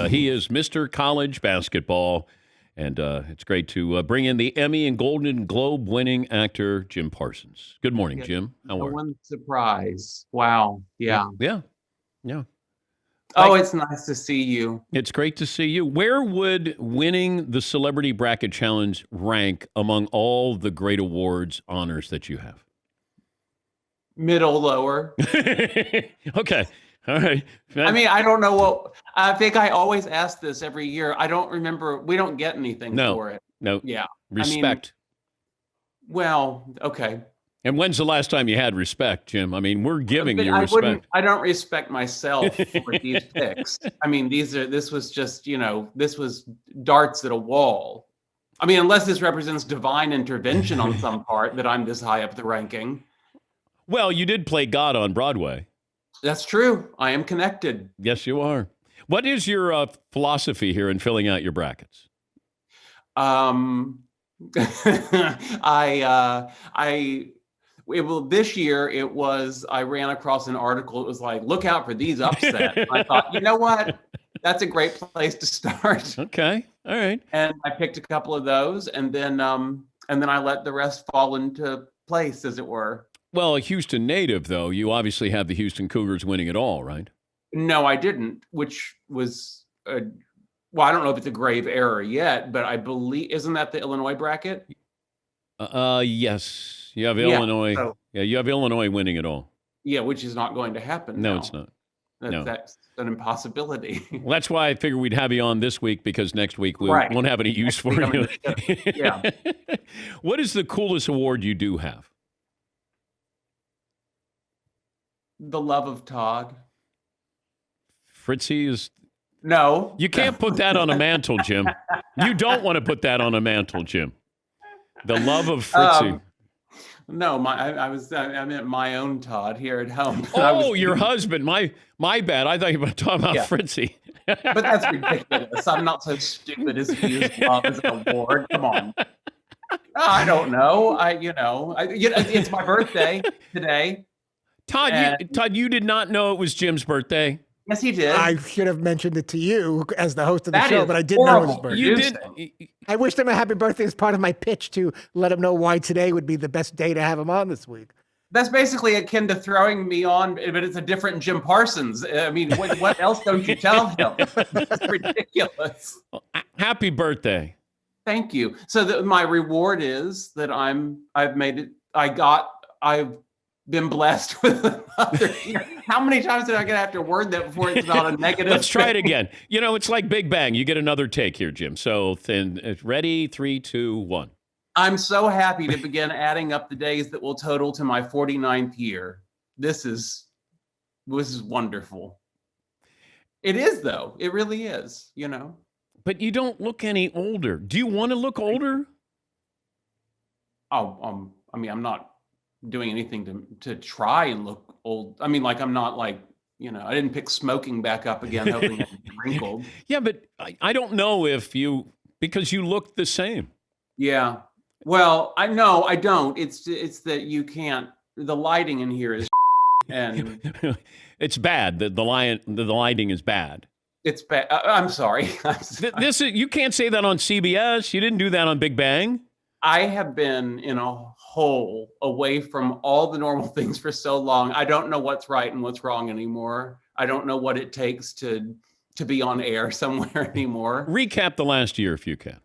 he is Mr. College Basketball. And it's great to bring in the Emmy and Golden Globe winning actor, Jim Parsons. Good morning, Yeah, Jim. How no are you? one surprise. Wow. Yeah. Yeah. Yeah. Yeah. Oh, it's nice to see you. It's great to see you. Where would winning the Celebrity Bracket Challenge rank among all the great awards, honors that you have? Middle, lower. Okay. All right. I mean, I don't know what, I think I always ask this every year. I don't remember, we don't get anything for it. No. Yeah. Respect. Well, okay. And when's the last time you had respect, Jim? I mean, we're giving you respect. I don't respect myself for these picks. I mean, this was just, this was darts at a wall. I mean, unless this represents divine intervention on some part that I'm this high up the ranking. Well, you did play God on Broadway. That's true. I am connected. Yes, you are. What is your philosophy here in filling out your brackets? This year it was, I ran across an article. It was like, look out for these upsets. I thought, you know what? That's a great place to start. Okay. All right. And I picked a couple of those, and then I let the rest fall into place, as it were. Well, a Houston native, though, you obviously have the Houston Cougars winning it all, right? No, I didn't, which was, well, I don't know if it's a grave error yet, but I believe, isn't that the Illinois bracket? Yes. You have Illinois. So, you have Illinois winning it all. Yeah, which is not going to happen. No, now. It's not. That's an impossibility. Well, that's why I figured we'd have you on this week, because next week we won't have any use for you. Yeah. What is the coolest award you do have? The love of Todd. Fritzy is... No. You can't put that on a mantle, Jim. You don't want to put that on a mantle, Jim. The love of Fritzy. No, I meant my own Todd here at home. Oh, your husband. My bad. I thought you were talking about Fritzy. But that's ridiculous. I'm not so stupid as to use love as an award. Come on. I don't know. It's my birthday today. Todd, you did not know it was Jim's birthday? Yes, he did. I should have mentioned it to you as the host of the show, but I didn't know it was his birthday. You did. I wished him a happy birthday as part of my pitch to let him know why today would be the best day to have him on this week. That's basically akin to throwing me on, but it's a different Jim Parsons. I mean, what else don't you tell him? It's ridiculous. Happy birthday. Thank you. So my reward is that I've been blessed with another year. How many times did I get have to word that before it's not a negative? Let's try it again. It's like Big Bang. You get another take here, Jim. So ready, 3, 2, 1. I'm so happy to begin adding up the days that will total to my 49th year. This is wonderful. It is, though. It really is, But you don't look any older. Do you want to look older? Oh, I'm not doing anything to try and look old. I mean, I'm not I didn't pick smoking back up again, hoping it wrinkled. Yeah, but I don't know because you look the same. Yeah. Well, I don't. It's that you can't, the lighting in here is and it's bad. The lighting is bad. It's bad. I'm sorry. You can't say that on CBS. You didn't do that on Big Bang. I have been in a hole away from all the normal things for so long. I don't know what's right and what's wrong anymore. I don't know what it takes to be on air somewhere anymore. Recap the last year if you can.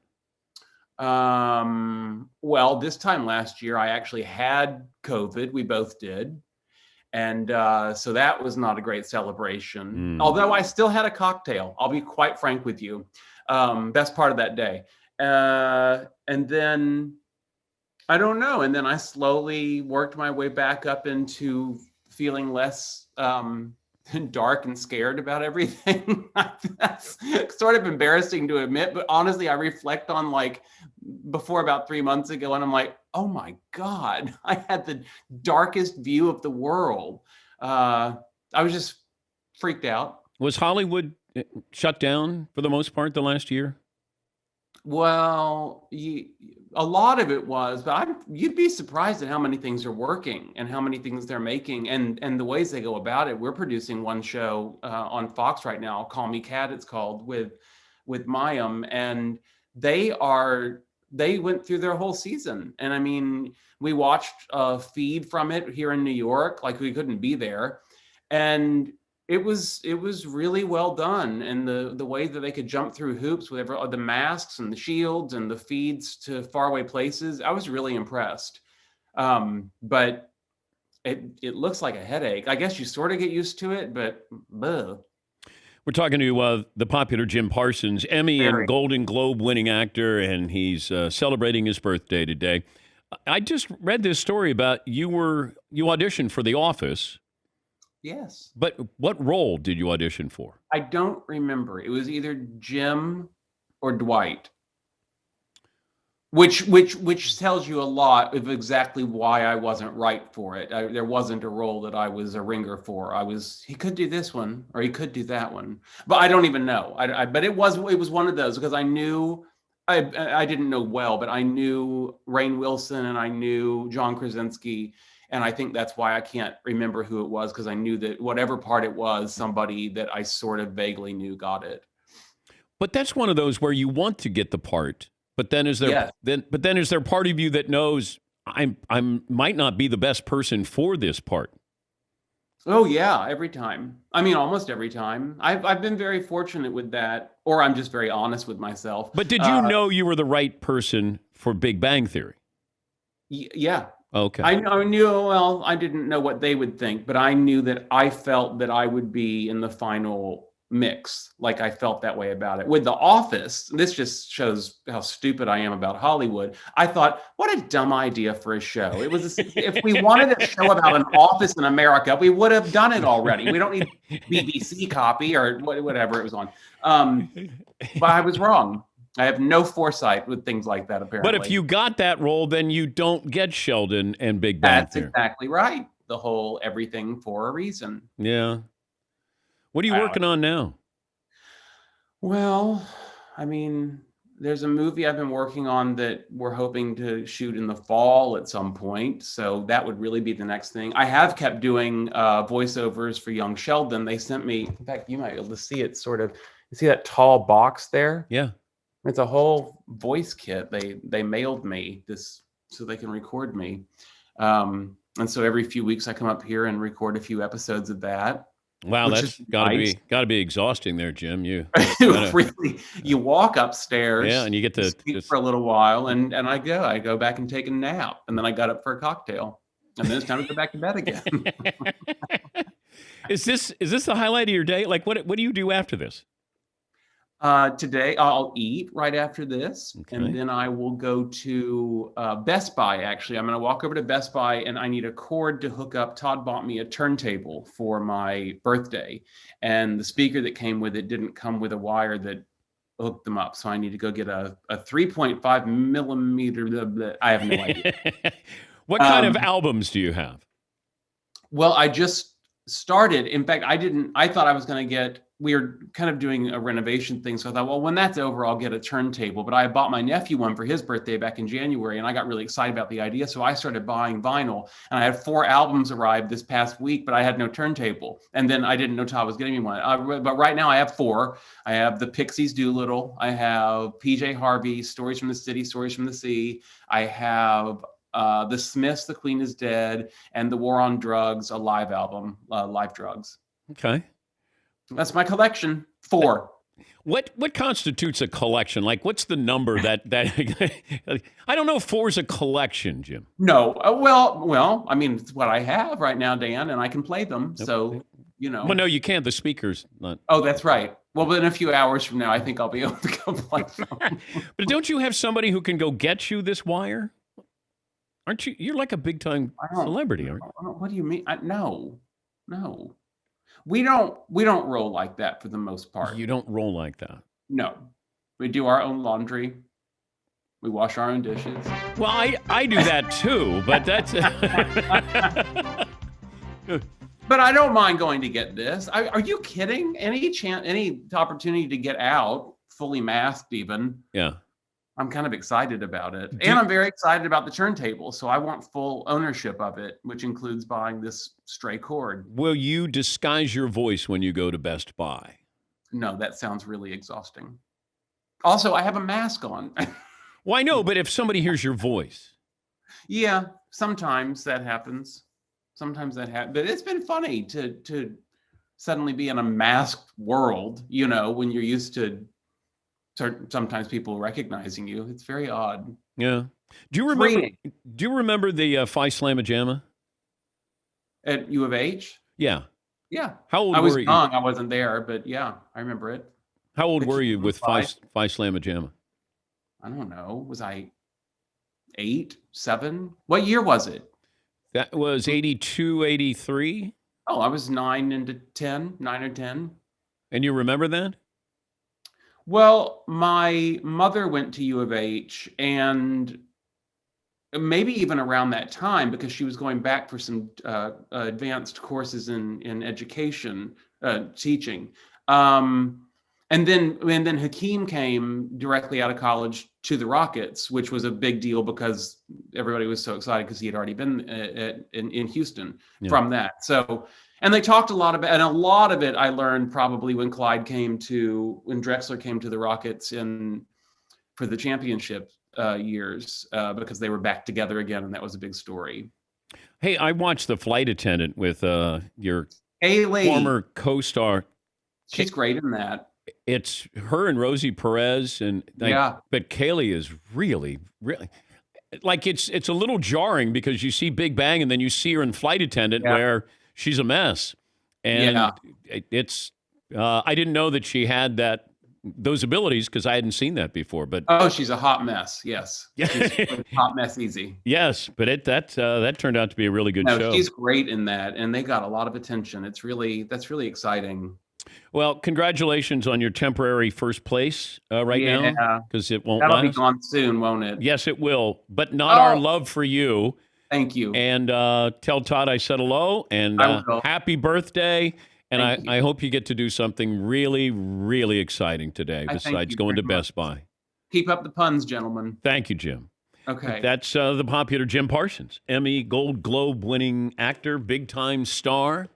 Well, this time last year, I actually had COVID. We both did. And so that was not a great celebration. Although I still had a cocktail. I'll be quite frank with you. Best part of that day. And then, I don't know. And then I slowly worked my way back up into feeling less dark and scared about everything. That's sort of embarrassing to admit, but honestly, I reflect on before about 3 months ago, and I'm like, oh my God, I had the darkest view of the world. I was just freaked out. Was Hollywood shut down for the most part the last year? Well, a lot of it was, but you'd be surprised at how many things are working and how many things they're making and the ways they go about it. We're producing one show on Fox right now, Call Me Kat, it's called, with Mayim, and they went through their whole season. And I mean, we watched a feed from it here in New York, like we couldn't be there, and it was really well done, and the way that they could jump through hoops with the masks and the shields and the feeds to faraway places, I was really impressed. But it looks like a headache. I guess you sort of get used to it, but bleh. We're talking to the popular Jim Parsons, Emmy and Golden Globe winning actor, and he's celebrating his birthday today. I just read this story about you auditioned for The Office. Yes. But what role did you audition for? I don't remember. It was either Jim or Dwight. Which tells you a lot of exactly why I wasn't right for it. There wasn't a role that I was a ringer for. He could do this one or he could do that one, but I don't even know. But it was one of those, because I knew I didn't know well, but I knew Rainn Wilson and I knew John Krasinski. And I think that's why I can't remember who it was, because I knew that whatever part it was, somebody that I sort of vaguely knew got it. But that's one of those where you want to get the part, but then is there is there part of you that knows I might not be the best person for this part? Oh yeah, every time. I mean, almost every time. I've been very fortunate with that, or I'm just very honest with myself. But did you know you were the right person for Big Bang Theory? Yeah. Okay. I knew, well, I didn't know what they would think, but I knew that I felt that I would be in the final mix. Like, I felt that way about it. With The Office, this just shows how stupid I am about Hollywood. I thought, what a dumb idea for a show. It was if we wanted a show about an office in America, we would have done it already. We don't need BBC copy or whatever it was on. But I was wrong. I have no foresight with things like that, apparently. But if you got that role, then you don't get Sheldon and Big Bang Theory. That's exactly right. The whole everything for a reason. Yeah. What are you working on now? Well, I mean, there's a movie I've been working on that we're hoping to shoot in the fall at some point. So that would really be the next thing. I have kept doing voiceovers for young Sheldon. They sent me, in fact, you might be able to see it sort of. You see that tall box there? Yeah. It's a whole voice kit. They mailed me this so they can record me. And so every few weeks I come up here and record a few episodes of that. Wow, that's gotta be exhausting there, Jim. You really, you walk upstairs, yeah, and you get to speak for a little while, and I go back and take a nap, and then I got up for a cocktail, and then it's time to go back to bed again. Is this the highlight of your day? Like, what do you do after this? Today I'll eat right after this, and then I will go to Best Buy. Actually, I'm going to walk over to Best Buy, and I need a cord to hook up. Todd bought me a turntable for my birthday, and the speaker that came with it didn't come with a wire that hooked them up. So I need to go get a 3.5 millimeter. I have no idea. What kind of albums do you have? Well, I just started. In fact, I thought I was going to get. We were kind of doing a renovation thing. So I thought, well, when that's over, I'll get a turntable. But I bought my nephew one for his birthday back in January, and I got really excited about the idea. So I started buying vinyl, and I had 4 albums arrive this past week, but I had no turntable. And then I didn't know Todd was getting me one. But right now I have 4. I have the Pixies Doolittle. I have PJ Harvey, Stories from the City, Stories from the Sea. I have the Smiths, The Queen is Dead, and The War on Drugs, a live album, Live Drugs. Okay. That's my collection. 4. What constitutes a collection? Like, what's the number that I don't know if 4 is a collection, Jim. No. Well, I mean, it's what I have right now, Dan, and I can play them. Yep. So, you know. Well, no, you can't. The speaker's not. Oh, that's right. Well, but in a few hours from now, I think I'll be able to go play them. But don't you have somebody who can go get you this wire? Aren't you? You're like a big time celebrity, aren't you? What do you mean? No. We don't roll like that for the most part. You don't roll like that. No. We do our own laundry. We wash our own dishes. Well, I do that too, but that's But I don't mind going to get this. Are you kidding? Any opportunity to get out, fully masked even. Yeah. I'm kind of excited about it. And I'm very excited about the turntable. So I want full ownership of it, which includes buying this stray cord. Will you disguise your voice when you go to Best Buy? No, that sounds really exhausting. Also, I have a mask on. Well, I know, but if somebody hears your voice. Yeah, sometimes that happens. Sometimes that happens. But it's been funny to suddenly be in a masked world, you know, when you're used to sometimes people recognizing you. It's very odd. Yeah. Do you remember the Phi Slamma Jamma? At U of H? Yeah. Yeah. How old I was were you? young. I wasn't there, but yeah, I remember it. How old were you with Phi Slamma Jamma? I don't know. Was I 8, 7? What year was it? That was 82, 83. Oh, I was 9 or 10. And you remember that? Well, my mother went to U of H, and maybe even around that time, because she was going back for some advanced courses in education, teaching. And then Hakeem came directly out of college to the Rockets, which was a big deal because everybody was so excited because he had already been in Houston from that. So, and they talked a lot about, and a lot of it I learned probably when when Drexler came to the Rockets for the championship years, because they were back together again, and that was a big story. Hey, I watched The Flight Attendant with your Haley, former co-star. She's great in that. It's her and Rosie Perez, and but Kaylee is really, really like it's a little jarring because you see Big Bang and then you see her in Flight Attendant where she's a mess, and it's I didn't know that she had those abilities because I hadn't seen that before. But she's a hot mess. Yes, she's hot mess easy. Yes, but that turned out to be a really good show. She's great in that, and they got a lot of attention. That's really exciting. Well, congratulations on your temporary first place right now, because it won't That'll last. be gone soon, won't it? Yes, it will, but not our love for you. Thank you. And tell Todd I said hello, and happy birthday. And I hope you get to do something really, really exciting today besides going to Best Buy. Keep up the puns, gentlemen. Thank you, Jim. Okay. That's the popular Jim Parsons, Emmy, Gold Globe winning actor, big time star.